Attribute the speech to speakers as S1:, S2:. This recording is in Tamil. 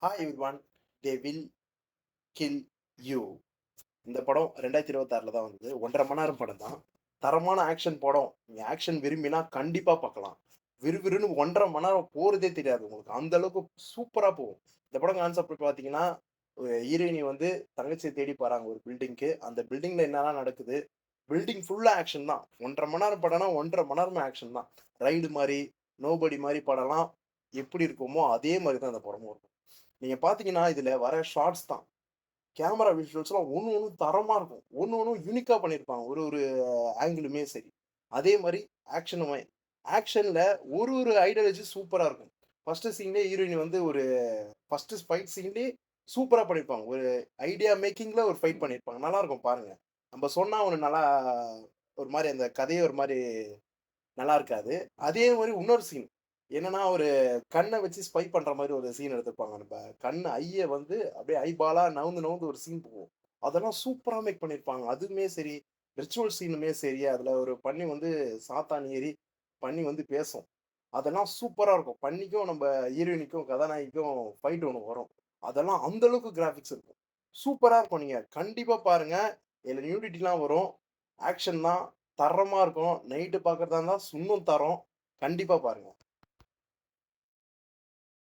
S1: Hi everyone. They will kill you. இந்த படம் 2026ல தான் வந்தது. 1 1/2 மணி நேரம் படம் தான். தரமான ஆக்ஷன் படம். நீங்க ஆக்ஷன் விரும்பினா கண்டிப்பா பார்க்கலாம். விறுவிறுன்னு 1 1/2 மணி நேரம் போறதே தெரியாது உங்களுக்கு. அந்த அளவுக்கு சூப்பரா போகும். இந்த படம் கான்செப்ட் பார்த்தீங்கன்னா, ஒரு ஹீரோயினி வந்து தங்கச்சிய தேடி போறாங்க ஒரு பில்டிங்க்கு. அந்த பில்டிங்ல என்னலாம் நடக்குது? பில்டிங் ஃபுல்லா ஆக்ஷன் தான். 1 1/2 மணி நேரம் படம்னா 1 1/2 மணி நேரமும் ஆக்ஷன் தான். ரைடு மாரி, நோபடி மாரி படம்லாம் எப்படி இருக்குமோ, அதே மாரி தான் இந்த படமும் இருக்கும். நீங்க பார்த்தீங்கன்னா, இதுல வர ஷார்ட்ஸ் தான். கேமரா விஷுவல்ஸ்லாம் ஒண்ணு ஒண்ணும் தரமா இருக்கும். ஒண்ணு ஒண்ணும் யூனிக்கா பண்ணியிருப்பாங்க. ஒரு ஒரு ஆங்கிளுமே சரி. அதே மாரி ஆக்ஷனுமே. ஆக்ஷன்ல ஒரு ஒரு ஐடியாலஜி சூப்பரா இருக்கும். ஃபர்ஸ்ட் சீன்லயே ஹீரோயின் வந்து ஒரு ஃபர்ஸ்ட் ஃபைட் சீன்லயே சூப்பரா பண்ணியிருப்பாங்க. ஒரு ஐடியா மேக்கிங்ல ஒரு ஃபைட் பண்ணியிருப்பாங்க. நல்லாருக்கும் பாருங்க. நம்ப சொன்னா நல்லா ஒரு மாரி அந்த கதையே ஒரு மாரி நல்லா இருக்காது. அதே மாரி இன்னொரு சீன். என்னன்னா, ஒரு கண்ண வச்சு ஸ்பை பண்ற மாரி ஒரு சீன் எடுத்திருப்பாங்க. நம்ப கண்ணு ஐய வந்து அப்படியே ஐபாலா நவுந்து நவுந்து ஒரு சீன் போகும். அதெல்லாம் சூப்பரா மேக் பண்ணியிருப்பாங்க. அதுவுமே சரி, ரிச்சுவல் சீனுமே சரி, அதுல ஒரு பன்னி வந்து சாத்தான் ஏறி பன்னி வந்து பேசும். அதெல்லாம் சூப்பரா இருக்கும். பன்னிக்கும் நம்ப ஹீரோயினுக்கும் கதாநாயகிக்கும் ஃபைட் ஒண்ணு வரும். அதெல்லாம் அந்த அளவுக்கு கிராபிக்ஸ் இருக்கும். சூப்பரா இருக்கும். நீங்க கண்டிப்பா பாருங்க. இதுல நியூடிட்டிலாம் வரும். ஆக்ஷன் தான். தரமா இருக்கும். நைட்டு பார்க்கிறதா இருந்தா இன்னும் தரம். கண்டிப்பா பாருங்க.